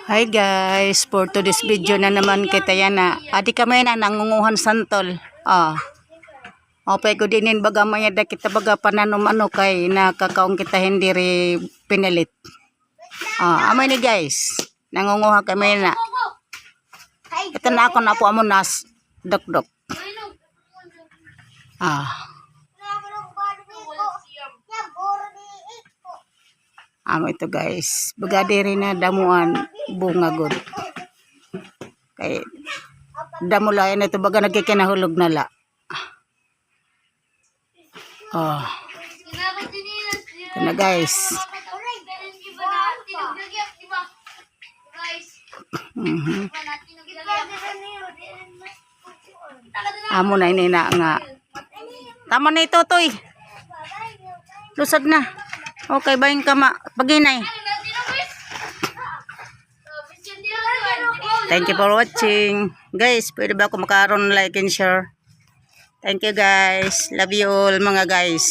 Hi guys, for today's video na naman kita yan na adi kami na nangunguhan santol. Opay ko dinin baga maya da kita baga pananumano kay nakakaong kita hindi ri pinalit. Amay ni guys, nangunguha kami na. Ito na ako na po amo nas dok-dok. Amo ito guys, baga diri na damuan bunga god. Kay damulayan ito baga nagkikinahulog na la. Ito na guys. Amo na inina nga. Tama na ito toy. Lusad na. Okay, bayin ka paginay. Thank you for watching. Guys, pwede ba ako makaroon like and share? Thank you guys. Love you all mga guys.